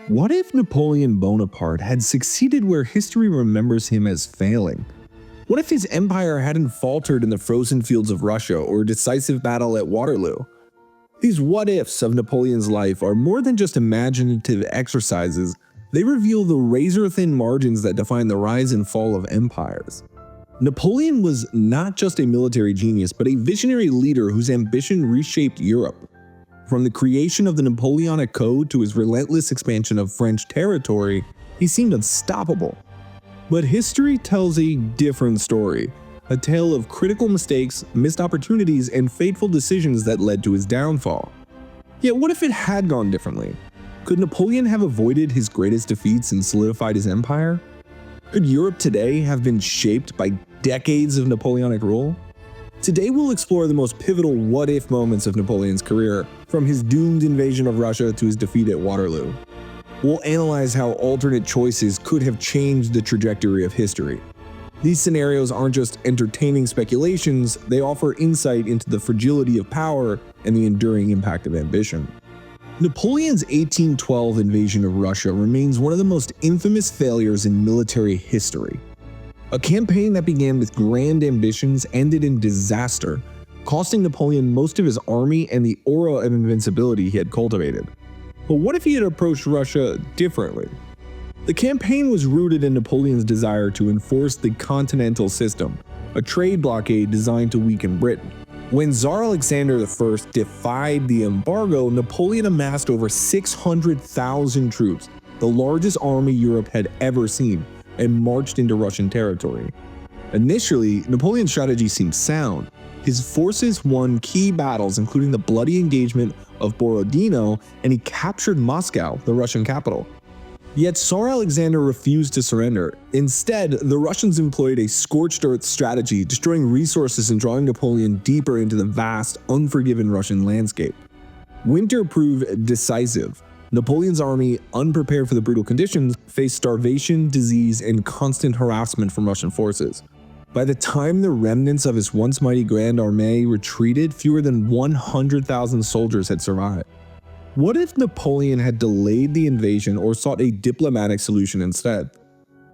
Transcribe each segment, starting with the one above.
What if Napoleon Bonaparte had succeeded where history remembers him as failing? What if his empire hadn't faltered in the frozen fields of Russia or a decisive battle at Waterloo? These what-ifs of Napoleon's life are more than just imaginative exercises. They reveal the razor-thin margins that define the rise and fall of empires. Napoleon was not just a military genius, but a visionary leader whose ambition reshaped Europe. From the creation of the Napoleonic Code to his relentless expansion of French territory, he seemed unstoppable. But history tells a different story, a tale of critical mistakes, missed opportunities, and fateful decisions that led to his downfall. Yet what if it had gone differently? Could Napoleon have avoided his greatest defeats and solidified his empire? Could Europe today have been shaped by decades of Napoleonic rule? Today we'll explore the most pivotal what-if moments of Napoleon's career, from his doomed invasion of Russia to his defeat at Waterloo. We'll analyze how alternate choices could have changed the trajectory of history. These scenarios aren't just entertaining speculations, they offer insight into the fragility of power and the enduring impact of ambition. Napoleon's 1812 invasion of Russia remains one of the most infamous failures in military history. A campaign that began with grand ambitions ended in disaster, costing Napoleon most of his army and the aura of invincibility he had cultivated. But what if he had approached Russia differently? The campaign was rooted in Napoleon's desire to enforce the continental system, a trade blockade designed to weaken Britain. When Tsar Alexander I defied the embargo, Napoleon amassed over 600,000 troops, the largest army Europe had ever seen, and marched into Russian territory. Initially, Napoleon's strategy seemed sound. His forces won key battles, including the bloody engagement of Borodino, and he captured Moscow, the Russian capital. Yet Tsar Alexander refused to surrender. Instead, the Russians employed a scorched earth strategy, destroying resources and drawing Napoleon deeper into the vast, unforgiving Russian landscape. Winter proved decisive. Napoleon's army, unprepared for the brutal conditions, faced starvation, disease, and constant harassment from Russian forces. By the time the remnants of his once mighty Grand Armée retreated, fewer than 100,000 soldiers had survived. What if Napoleon had delayed the invasion or sought a diplomatic solution instead?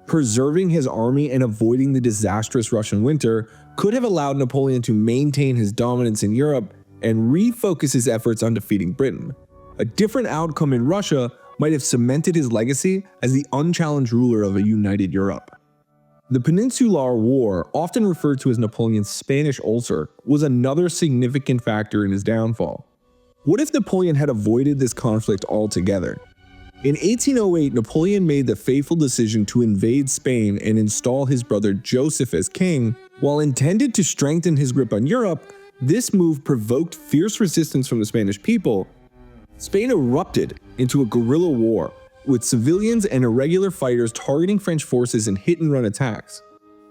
Preserving his army and avoiding the disastrous Russian winter could have allowed Napoleon to maintain his dominance in Europe and refocus his efforts on defeating Britain. A different outcome in Russia might have cemented his legacy as the unchallenged ruler of a united Europe. The Peninsular War, often referred to as Napoleon's Spanish ulcer, was another significant factor in his downfall. What if Napoleon had avoided this conflict altogether? In 1808, Napoleon made the fateful decision to invade Spain and install his brother Joseph as king. While intended to strengthen his grip on Europe, this move provoked fierce resistance from the Spanish people. Spain erupted into a guerrilla war, with civilians and irregular fighters targeting French forces in hit-and-run attacks.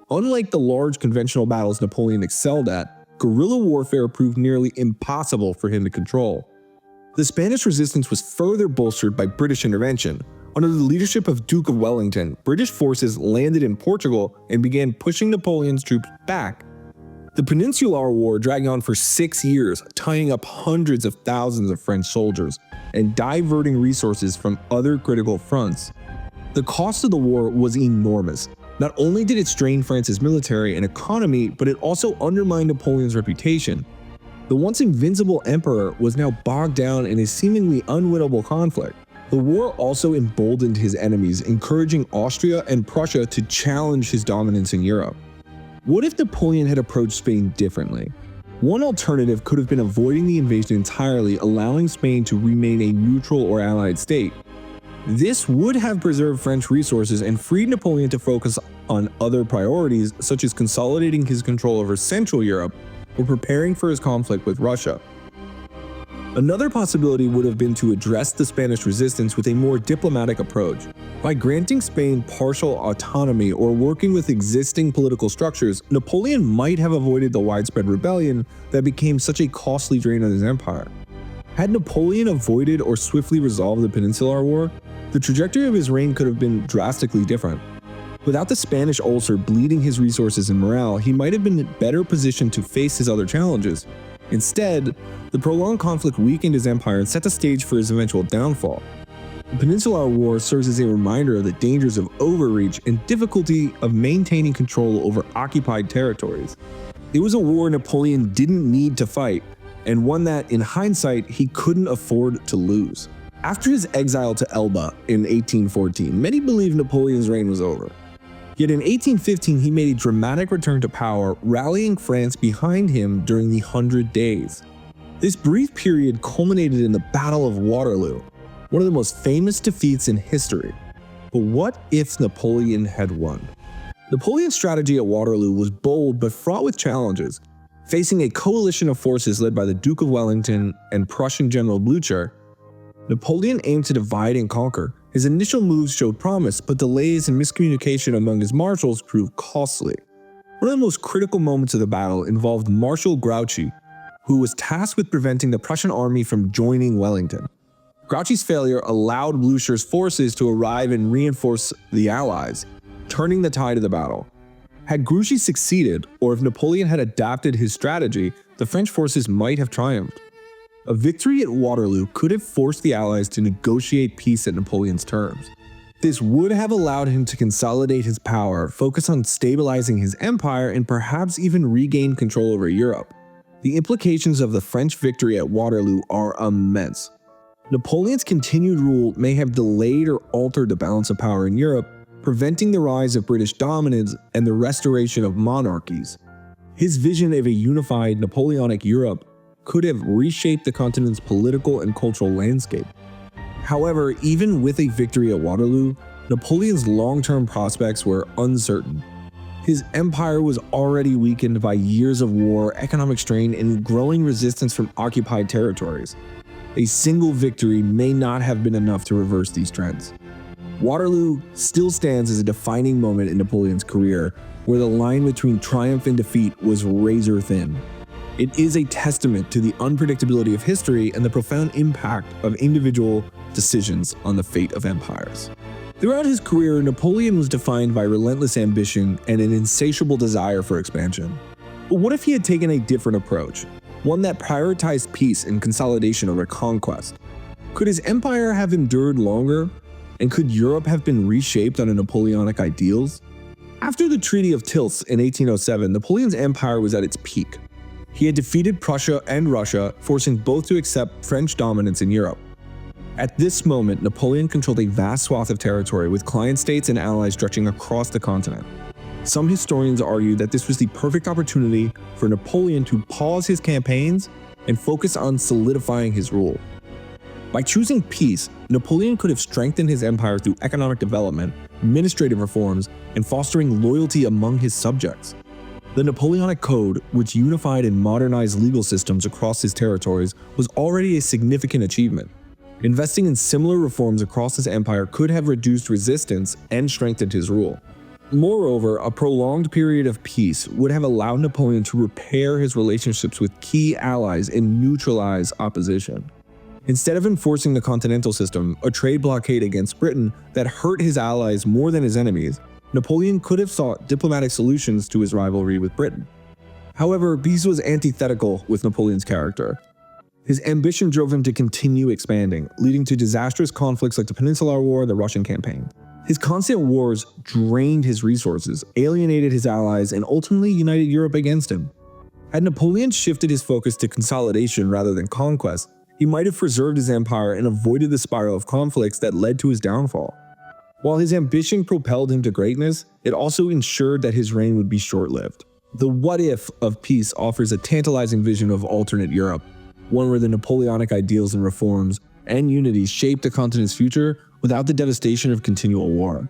Unlike the large conventional battles Napoleon excelled at, guerrilla warfare proved nearly impossible for him to control. The Spanish resistance was further bolstered by British intervention. Under the leadership of Duke of Wellington, British forces landed in Portugal and began pushing Napoleon's troops back. The Peninsular War dragged on for 6 years, tying up hundreds of thousands of French soldiers and diverting resources from other critical fronts. The cost of the war was enormous. Not only did it strain France's military and economy, but it also undermined Napoleon's reputation. The once invincible emperor was now bogged down in a seemingly unwinnable conflict. The war also emboldened his enemies, encouraging Austria and Prussia to challenge his dominance in Europe. What if Napoleon had approached Spain differently? One alternative could have been avoiding the invasion entirely, allowing Spain to remain a neutral or allied state. This would have preserved French resources and freed Napoleon to focus on other priorities, such as consolidating his control over Central Europe or preparing for his conflict with Russia. Another possibility would have been to address the Spanish resistance with a more diplomatic approach. By granting Spain partial autonomy or working with existing political structures, Napoleon might have avoided the widespread rebellion that became such a costly drain on his empire. Had Napoleon avoided or swiftly resolved the Peninsular War, the trajectory of his reign could have been drastically different. Without the Spanish ulcer bleeding his resources and morale, he might have been better positioned to face his other challenges. Instead, the prolonged conflict weakened his empire and set the stage for his eventual downfall. The Peninsular War serves as a reminder of the dangers of overreach and difficulty of maintaining control over occupied territories. It was a war Napoleon didn't need to fight, and one that, in hindsight, he couldn't afford to lose. After his exile to Elba in 1814, many believed Napoleon's reign was over. Yet in 1815, he made a dramatic return to power, rallying France behind him during the 100 Days. This brief period culminated in the Battle of Waterloo, one of the most famous defeats in history. But what if Napoleon had won? Napoleon's strategy at Waterloo was bold but fraught with challenges. Facing a coalition of forces led by the Duke of Wellington and Prussian General Blücher, Napoleon aimed to divide and conquer. His initial moves showed promise, but delays and miscommunication among his marshals proved costly. One of the most critical moments of the battle involved Marshal Grouchy, who was tasked with preventing the Prussian army from joining Wellington. Grouchy's failure allowed Blücher's forces to arrive and reinforce the Allies, turning the tide of the battle. Had Grouchy succeeded, or if Napoleon had adapted his strategy, the French forces might have triumphed. A victory at Waterloo could have forced the Allies to negotiate peace at Napoleon's terms. This would have allowed him to consolidate his power, focus on stabilizing his empire, and perhaps even regain control over Europe. The implications of the French victory at Waterloo are immense. Napoleon's continued rule may have delayed or altered the balance of power in Europe, preventing the rise of British dominance and the restoration of monarchies. His vision of a unified Napoleonic Europe could have reshaped the continent's political and cultural landscape. However, even with a victory at Waterloo, Napoleon's long-term prospects were uncertain. His empire was already weakened by years of war, economic strain, and growing resistance from occupied territories. A single victory may not have been enough to reverse these trends. Waterloo still stands as a defining moment in Napoleon's career, where the line between triumph and defeat was razor thin. It is a testament to the unpredictability of history and the profound impact of individual decisions on the fate of empires. Throughout his career, Napoleon was defined by relentless ambition and an insatiable desire for expansion. But what if he had taken a different approach? One that prioritized peace and consolidation over conquest? Could his empire have endured longer? And could Europe have been reshaped under Napoleonic ideals? After the Treaty of Tilsit in 1807, Napoleon's empire was at its peak. He had defeated Prussia and Russia, forcing both to accept French dominance in Europe. At this moment, Napoleon controlled a vast swath of territory, with client states and allies stretching across the continent. Some historians argue that this was the perfect opportunity for Napoleon to pause his campaigns and focus on solidifying his rule. By choosing peace, Napoleon could have strengthened his empire through economic development, administrative reforms, and fostering loyalty among his subjects. The Napoleonic Code, which unified and modernized legal systems across his territories, was already a significant achievement. Investing in similar reforms across his empire could have reduced resistance and strengthened his rule. Moreover, a prolonged period of peace would have allowed Napoleon to repair his relationships with key allies and neutralize opposition. Instead of enforcing the continental system, a trade blockade against Britain that hurt his allies more than his enemies, Napoleon could have sought diplomatic solutions to his rivalry with Britain. However, this was antithetical with Napoleon's character. His ambition drove him to continue expanding, leading to disastrous conflicts like the Peninsular War and the Russian campaign. His constant wars drained his resources, alienated his allies, and ultimately united Europe against him. Had Napoleon shifted his focus to consolidation rather than conquest, he might have preserved his empire and avoided the spiral of conflicts that led to his downfall. While his ambition propelled him to greatness, it also ensured that his reign would be short-lived. The what-if of peace offers a tantalizing vision of alternate Europe, one where the Napoleonic ideals and reforms and unity shaped the continent's future without the devastation of continual war.